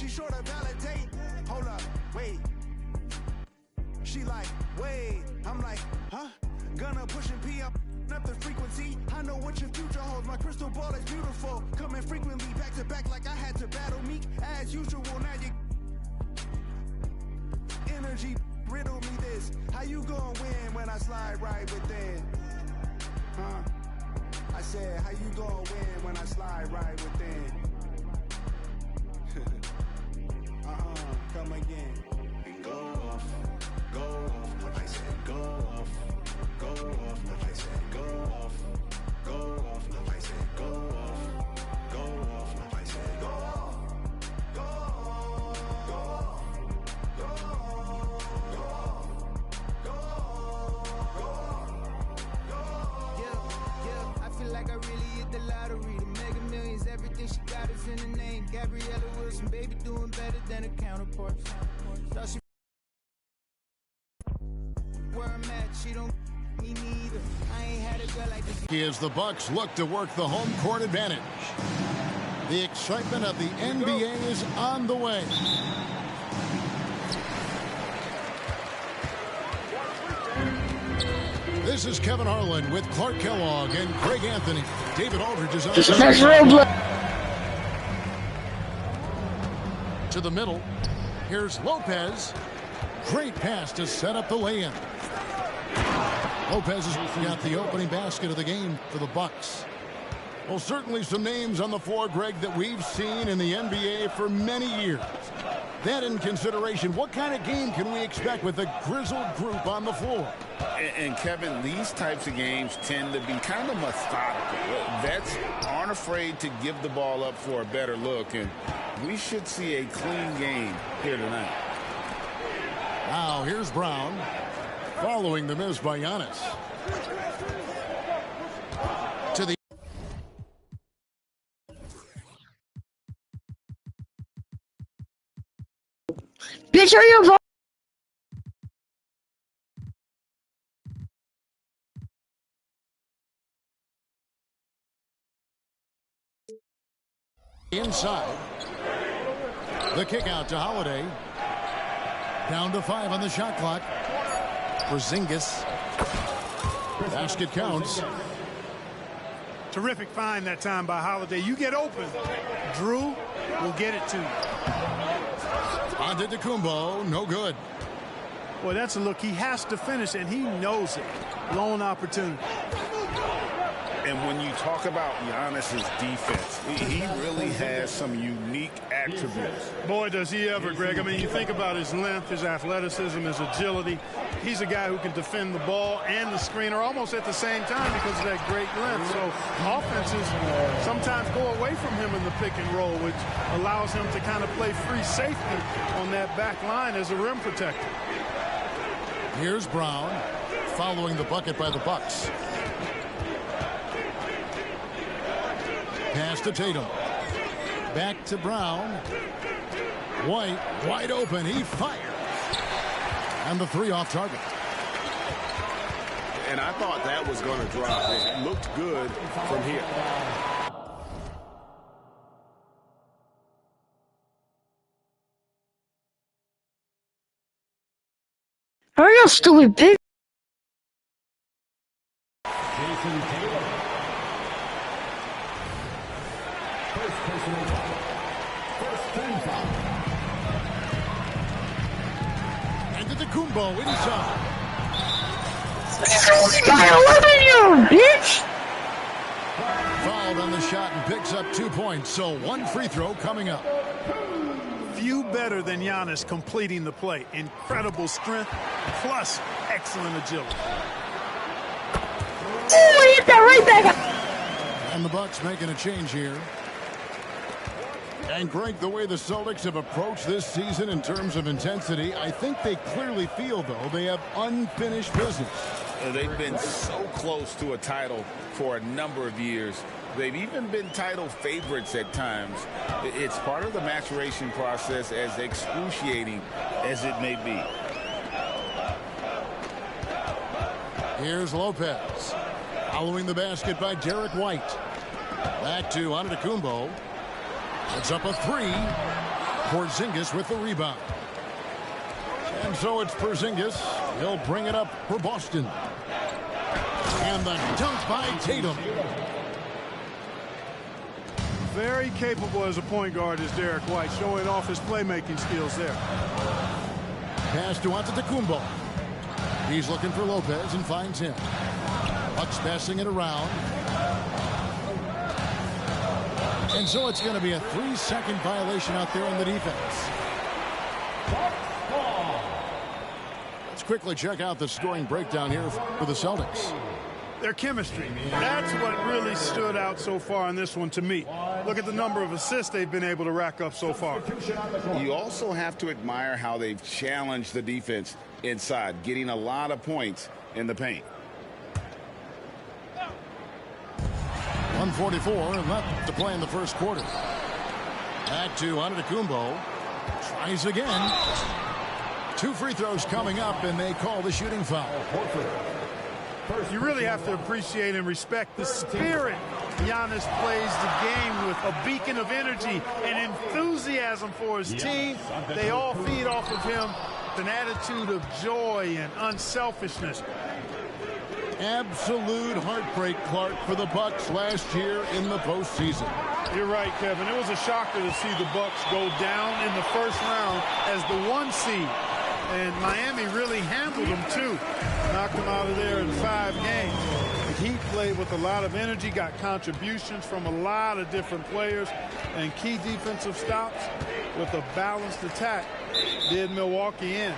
she sure to validate. Hold up, wait. She like, wait. I'm like, huh? Gonna push and pee up the frequency. I know what your future holds. My crystal ball is beautiful. Coming frequently back to back like I had to battle Meek. As usual, now you energy riddle me this. How you gonna win when I slide right within? Huh? I said, how you gonna win when I slide right within? Come again. And go off. What I said, go off. What I said, go off. What I said, go off. What I said, go off. Yeah, I feel like I really hit the lottery. The Mega Millions, everything she got is in the name. Gabriella Wilson, baby, doing better than her counterparts. Thought she where I'm at, she don't me neither. I ain't had a girl like this. As the Bucks look to work the home court advantage. The excitement of the NBA is on the way. This is Kevin Harlan with Clark Kellogg and Greg Anthony. David Aldridge is on to the middle. Here's Lopez. Great pass to set up the lay-in. Lopez has got the opening basket of the game for the Bucks. Well, certainly some names on the floor, Greg, that we've seen in the NBA for many years. That in consideration, what kind of game can we expect with a grizzled group on the floor? And Kevin, these types of games tend to be kind of methodical. Vets aren't afraid to give the ball up for a better look, and we should see a clean game here tonight. Now here's Brown following the miss by Giannis. To the picture your vote. Inside. The kick out to Holiday. Down to 5 on the shot clock. Porzingis. Basket counts. Terrific find that time by Holiday. You get open. Drew will get it to you. Antetokounmpo, no good. Boy, that's a look. He has to finish, and he knows it. Lone opportunity. And when you talk about Giannis's defense, he really has some unique attributes. Boy, does he ever, Greg. I mean, you think about his length, his athleticism, his agility. He's a guy who can defend the ball and the screener almost at the same time because of that great length. So offenses sometimes go away from him in the pick and roll, which allows him to kind of play free safety on that back line as a rim protector. Here's Brown following the bucket by the Bucks. Pass to Tatum. Back to Brown. White wide open. He fires. And the 3 off target. And I thought that was going to drop. It looked good from here. Are you stupid pig? Antetokounmpo inside. I love you, bitch! Fouled on the shot and picks up 2 points. So 1 free throw coming up. Few better than Giannis completing the play. Incredible strength plus excellent agility. Oh, hit that right back. And the Bucks making a change here. And Greg, the way the Celtics have approached this season in terms of intensity, I think they clearly feel, though, they have unfinished business. They've been so close to a title for a number of years. They've even been title favorites at times. It's part of the maturation process, as excruciating as it may be. Here's Lopez. Following the basket by Derek White. Back to Antetokounmpo. It's up a 3. Porzingis with the rebound. And so it's Porzingis. He'll bring it up for Boston. And the dunk by Tatum. Very capable as a point guard is Derek White, showing off his playmaking skills there. Pass to Antetokounmpo. He's looking for Lopez and finds him. Bucks passing it around. And so it's going to be a 3-second violation out there in the defense. Let's quickly check out the scoring breakdown here for the Celtics. Their chemistry, that's what really stood out so far in this one to me. Look at the number of assists they've been able to rack up so far. You also have to admire how they've challenged the defense inside, getting a lot of points in the paint. 1:44 left to play in the first quarter. Back to Antetokounmpo. Tries again. 2 free throws coming up, and they call the shooting foul. You really have to appreciate and respect the spirit Giannis plays the game with, a beacon of energy and enthusiasm for his team. They all feed off of him with an attitude of joy and unselfishness. Absolute heartbreak, Clark, for the Bucks last year in the postseason. You're right, Kevin. It was a shocker to see the Bucks go down in the first round as the 1 seed. And Miami really handled them, too. Knocked them out of there in 5 games. The Heat played with a lot of energy, got contributions from a lot of different players, and key defensive stops with a balanced attack did Milwaukee in.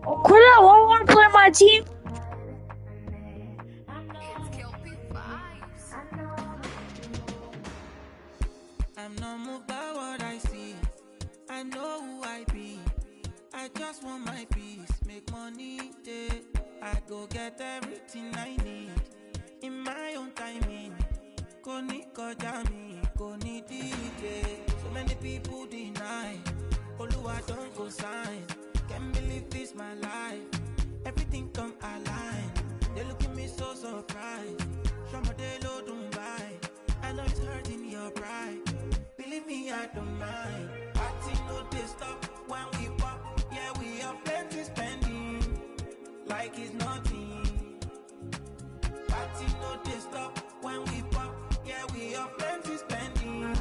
Cordell, I want to play my team. I'm not moved by what I see. I know who I be. I just want my peace. Make money, yeah. I go get everything I need in my own timing. Go need Kojami, go need DJ. So many people deny. Oluwa don't go sign. Can't believe this my life. Everything come align. They look at me so surprised. Shamadelo don't buy. I know it's hurting your pride. Believe me, I don't mind. Party no they stop when we pop. Yeah, we have plenty spending like it's nothing. Party no they stop when we pop. Yeah, we have plenty spending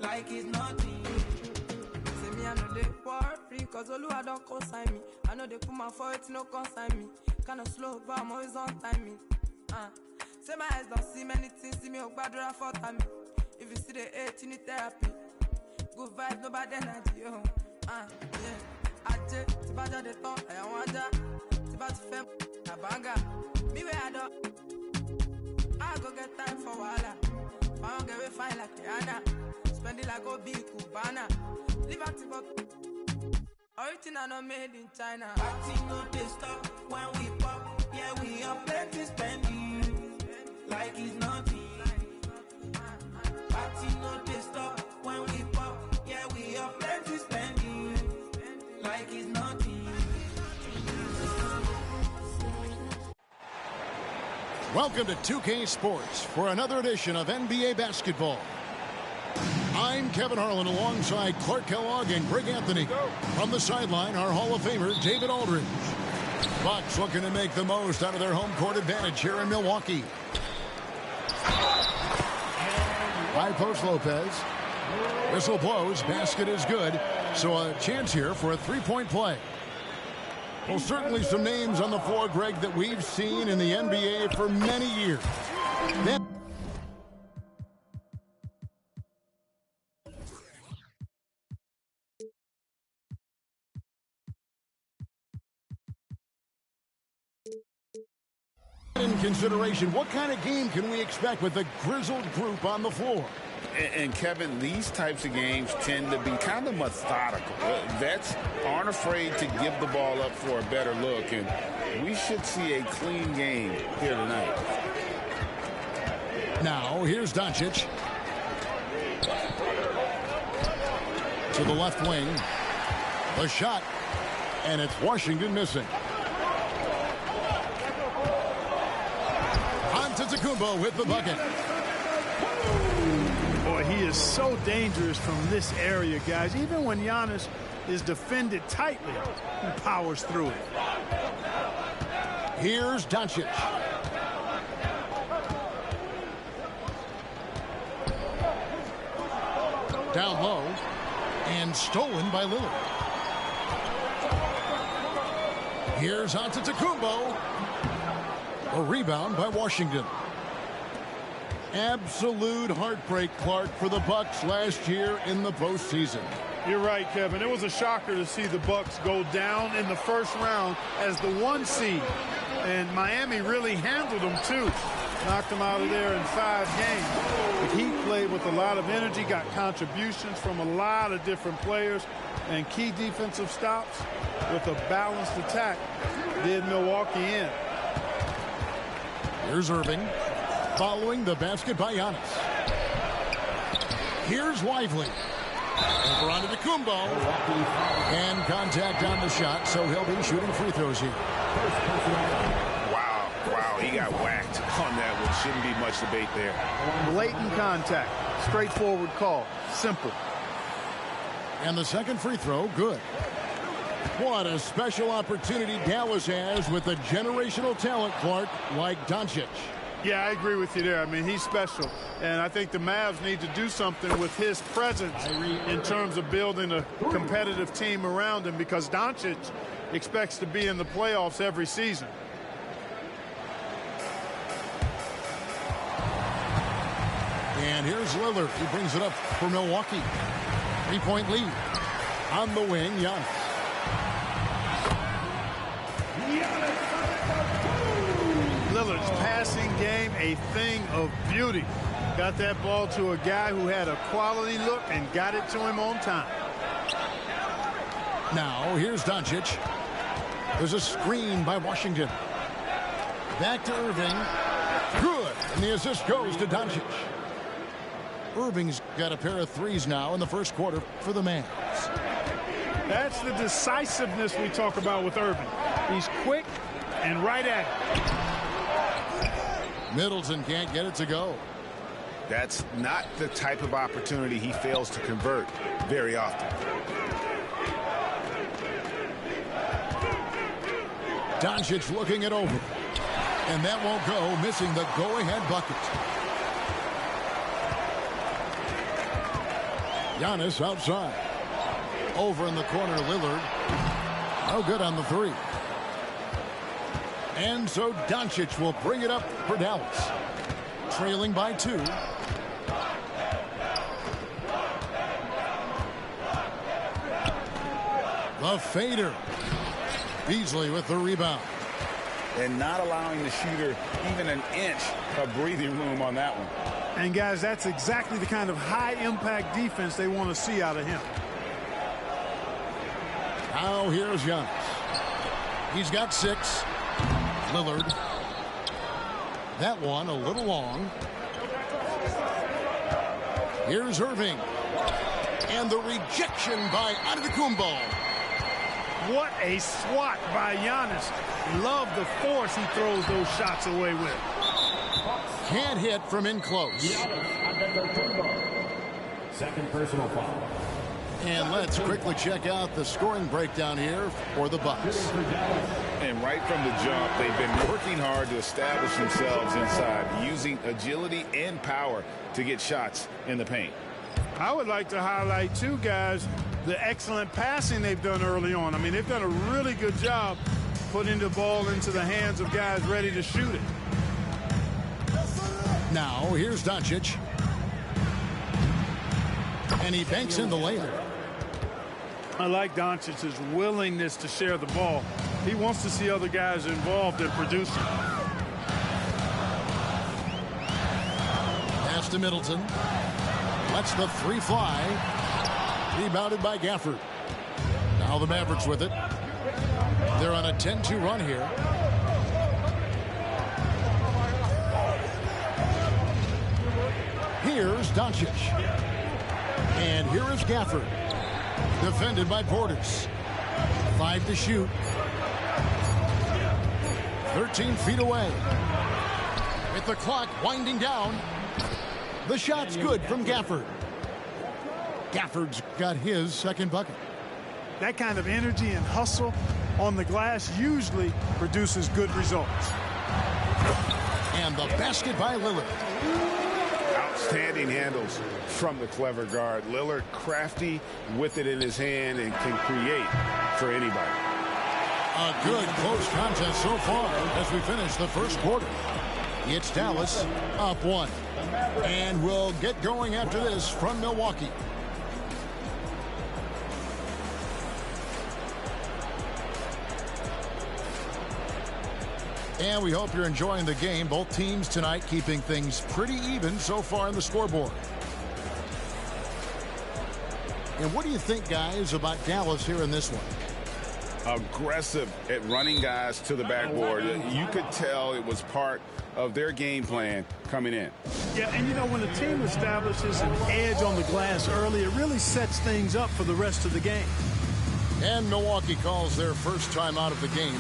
like it's nothing. Say me I know they war free, cause Oluwa don't consign me. I know they put my foot, no consign me. Kinda slow, but I'm always on timing. Say my eyes don't see many things, see me up bad for time. If you see the hate, you need therapy. Good vibe, no bad energy, yeah. Aje, Tibaja de ton, I want ya. Tibaja fem, a banga. Me where I don't. I go get time for wala. I don't get fine like Rihanna. Spend it like Obi Cubana. Liberty but original not made in China. Party no they stop when we pop. Yeah, we have plenty spending like it's nothing. Party no they stop when we pop. Yeah, we have plenty spending like it's nothing. Welcome to 2K Sports for another edition of NBA basketball. I'm Kevin Harlan alongside Clark Kellogg and Greg Anthony. From the sideline, our Hall of Famer, David Aldridge. Bucks looking to make the most out of their home court advantage here in Milwaukee. High post Lopez. Whistle blows. Basket is good. So a chance here for a three-point play. Well, certainly some names on the floor, Greg, that we've seen in the NBA for many years. In consideration, what kind of game can we expect with a grizzled group on the floor? And Kevin, these types of games tend to be kind of methodical. Vets aren't afraid to give the ball up for a better look, and we should see a clean game here tonight. Now, here's Doncic. To the left wing. The shot. And it's Washington missing. Antetokounmpo with the bucket. Boy, he is so dangerous from this area, guys. Even when Giannis is defended tightly, he powers through it. Here's Doncic. Down low. And stolen by Lillard. Here's Antetokounmpo. A rebound by Washington. Absolute heartbreak, Clark, for the Bucks last year in the postseason. You're right, Kevin. It was a shocker to see the Bucks go down in the first round as the 1 seed. And Miami really handled them, too. Knocked them out of there in 5 games. The Heat played with a lot of energy, got contributions from a lot of different players, and key defensive stops with a balanced attack did Milwaukee in. Here's Irving. Following the basket by Giannis. Here's Lively. Over onto Antetokounmpo. And contact on the shot, so he'll be shooting free throws here. Wow, he got whacked on that one. Shouldn't be much debate there. Blatant contact. Straightforward call. Simple. And the second free throw, good. What a special opportunity Dallas has with a generational talent, Clark, like Doncic. Yeah, I agree with you there. I mean, he's special. And I think the Mavs need to do something with his presence in terms of building a competitive team around him, because Doncic expects to be in the playoffs every season. And here's Lillard. He brings it up for Milwaukee. 3-point lead. On the wing, Giannis. Lillard's passing game, a thing of beauty. Got that ball to a guy who had a quality look and got it to him on time. Now, here's Doncic. There's a screen by Washington. Back to Irving. Good. And the assist goes to Doncic. Irving's got a pair of threes now in the first quarter for the Mavs. That's the decisiveness we talk about with Irving. He's quick and right at it. Middleton can't get it to go. That's not the type of opportunity he fails to convert very often. Doncic looking it over. And that won't go, missing the go-ahead bucket. Giannis outside. Over in the corner, Lillard. No good on the three. And so Doncic will bring it up for Dallas. Trailing by 2. The fader. Beasley with the rebound. And not allowing the shooter even an inch of breathing room on that one. And guys, that's exactly the kind of high-impact defense they want to see out of him. Now here's Giannis. He's got 6. Lillard. That one a little long. Here's Irving. And the rejection by Antetokounmpo. What a swat by Giannis. Love the force he throws those shots away with. Can't hit from in close. Second personal foul. And let's quickly check out the scoring breakdown here for the Bucks. And right from the jump, they've been working hard to establish themselves inside, using agility and power to get shots in the paint. I would like to highlight 2 guys the excellent passing they've done early on. I mean, they've done a really good job putting the ball into the hands of guys ready to shoot it. Now, here's Doncic. And he banks in the layup. I like Doncic's willingness to share the ball. He wants to see other guys involved in producing. Pass to Middleton. Lets the three fly. Rebounded by Gafford. Now the Mavericks with it. They're on a 10-2 run here. Here's Doncic. And here is Gafford. Defended by Portis. 5 to shoot. 13 feet away. With the clock winding down. The shot's good from Gafford. Gafford's got his second bucket. That kind of energy and hustle on the glass usually produces good results. And the basket by Lillard. Outstanding handles from the clever guard. Lillard crafty with it in his hand and can create for anybody. A good close contest so far as we finish the first quarter. It's Dallas up 1. And we'll get going after this from Milwaukee. And we hope you're enjoying the game. Both teams tonight keeping things pretty even so far on the scoreboard. And what do you think, guys, about Dallas here in this one? Aggressive at running guys to the backboard. You could tell it was part of their game plan coming in. Yeah, and you know, when a team establishes an edge on the glass early, it really sets things up for the rest of the game. And Milwaukee calls their first time out of the game.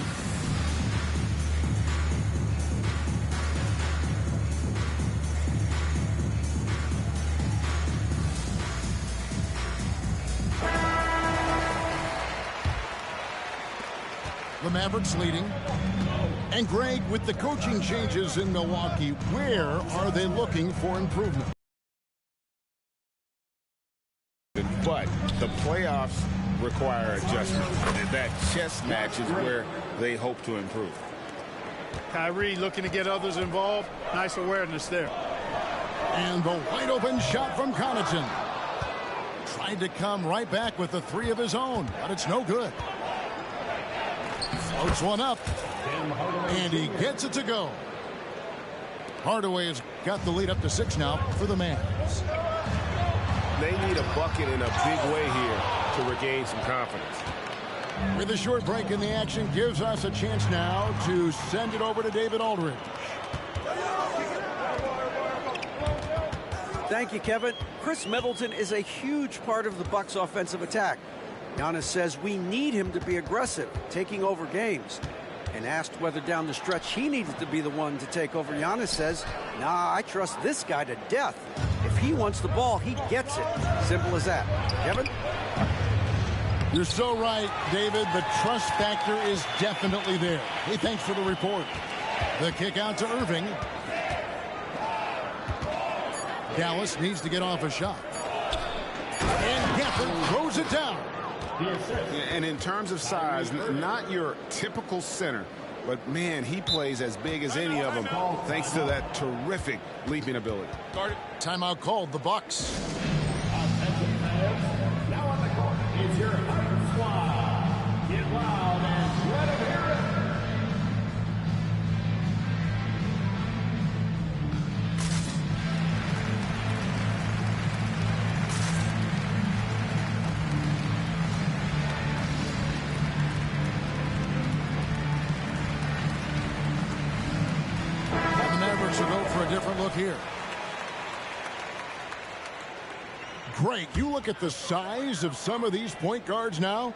The Mavericks leading. And Greg, with the coaching changes in Milwaukee, where are they looking for improvement? But the playoffs require adjustment. That chess match is where they hope to improve. Kyrie looking to get others involved. Nice awareness there. And the wide open shot from Connaughton. Tried to come right back with the three of his own, but it's no good. Floats one up, and he gets it to go. Hardaway has got the lead up to 6 now for the Mavs. They need a bucket in a big way here to regain some confidence. With a short break in the action, gives us a chance now to send it over to David Aldridge. Thank you, Kevin. Chris Middleton is a huge part of the Bucks' offensive attack. Giannis says we need him to be aggressive, taking over games. And asked whether down the stretch he needed to be the one to take over, Giannis says, nah, I trust this guy to death. If he wants the ball, he gets it. Simple as that. Kevin? You're so right, David. The trust factor is definitely there. Hey, thanks for the report. The kick out to Irving. Dallas needs to get off a shot. And Gafford throws it down. And in terms of size, not your typical center, but man, he plays as big as any of them thanks to that terrific leaping ability. Timeout called, the Bucks. Now on the court is your Thunder squad. Get loud and let them hear it. To go for a different look here. Greg, you look at the size of some of these point guards now.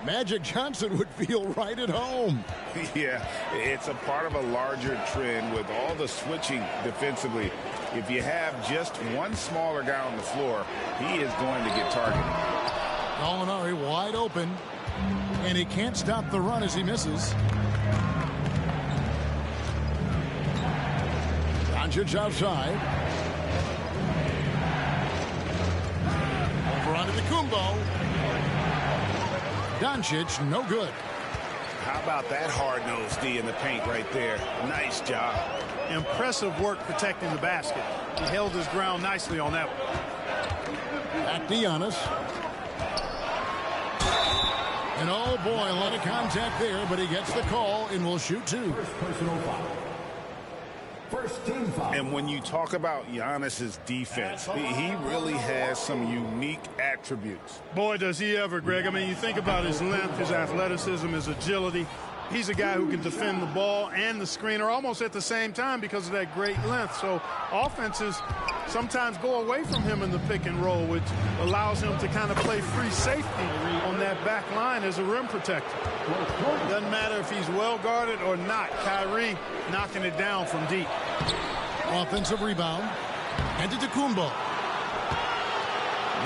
Magic Johnson would feel right at home. Yeah, it's a part of a larger trend with all the switching defensively. If you have just one smaller guy on the floor, he is going to get targeted. Gallinari wide open, and he can't stop the run as he misses. Doncic outside. Over onto the Kumbo. Doncic, no good. How about that hard-nosed D in the paint right there? Nice job. Impressive work protecting the basket. He held his ground nicely on that one. Back to Giannis. And oh boy, a lot of contact there, but he gets the call and will shoot two. First personal foul. First team foul. And when you talk about Giannis's defense, he really has some unique attributes. Boy, does he ever, Greg. I mean, you think about his length, his athleticism, his agility. He's a guy who can defend the ball and the screener almost at the same time because of that great length. So offenses sometimes go away from him in the pick and roll, which allows him to kind of play free safety on that back line as a rim protector. Doesn't matter if he's well guarded or not. Kyrie knocking it down from deep. Offensive rebound. Antetokounmpo.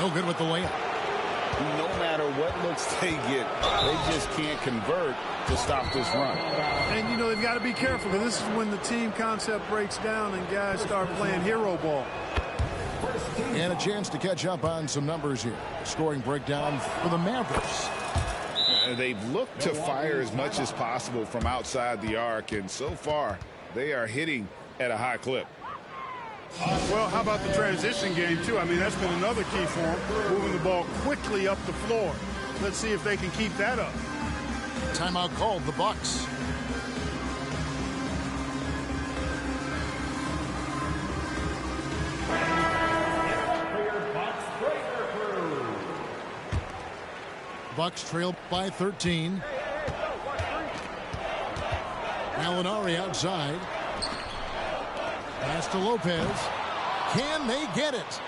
No good with the layup. No matter what looks they get, they just can't convert to stop this run. And, you know, they've got to be careful, because this is when the team concept breaks down and guys start playing hero ball. And a chance to catch up on some numbers here. Scoring breakdown for the Mavericks. They've looked to fire as much as possible from outside the arc, and so far they are hitting at a high clip. Well, how about the transition game, too? I mean, that's been another key for them, moving the ball quickly up the floor. Let's see if they can keep that up. Timeout called, the Bucks. Bucks trail by 13. Gallinari outside. Pass to Lopez. Can they get it?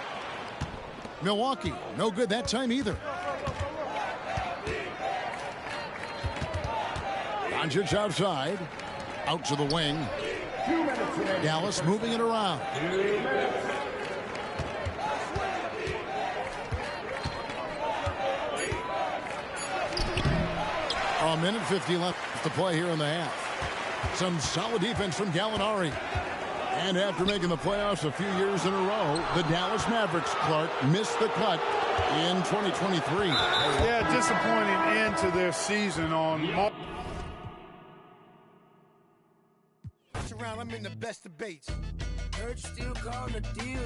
Milwaukee, no good that time either. Doncic outside. Out to the wing. Dallas moving it around. A minute 50 left to play here in the half. Some solid defense from Gallinari. And after making the playoffs a few years in a row, the Dallas Mavericks, Clark, missed the cut in 2023. Yeah, disappointing end to their season on. Around, I'm in the best debates. Heard you still calling a deal.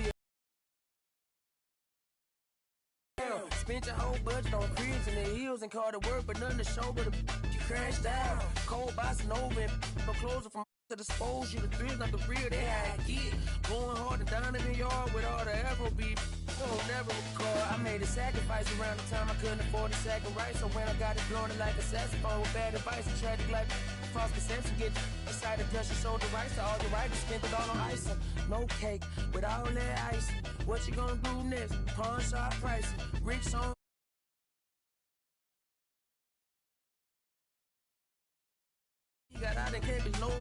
Spent your whole budget on cribs and the heels and car to work, but nothing to show but you crashed out. Cold bossing over and no closing from to dispose you. The thrills not the real, they how I get. Going hard and down in the yard with all the Afro beef. Oh, never recall. I made a sacrifice around the time I couldn't afford a sack of rice. So when I got it blowing like a saxophone with bad advice and tragic like false perception, get decided plus you sold the rice to all the writers, spent it all on ice. No cake with all that ice. What you gonna do next? Pawn shop price. Rich song. You got out and can't be no.